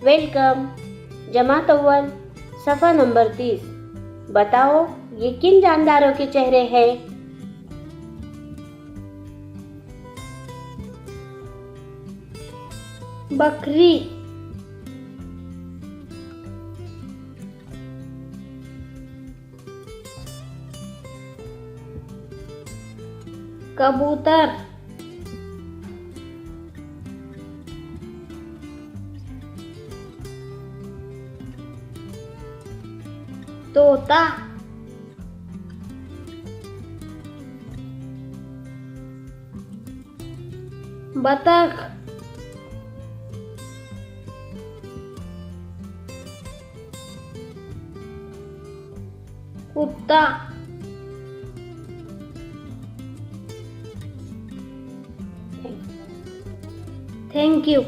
Welcome. जमात अव्वल, सफ़ा number 30। बताओ, ये किन जानदारों के चेहरे हैं? बकरी, कबूतर, तोता, बतख, कुत्ता। Thank you.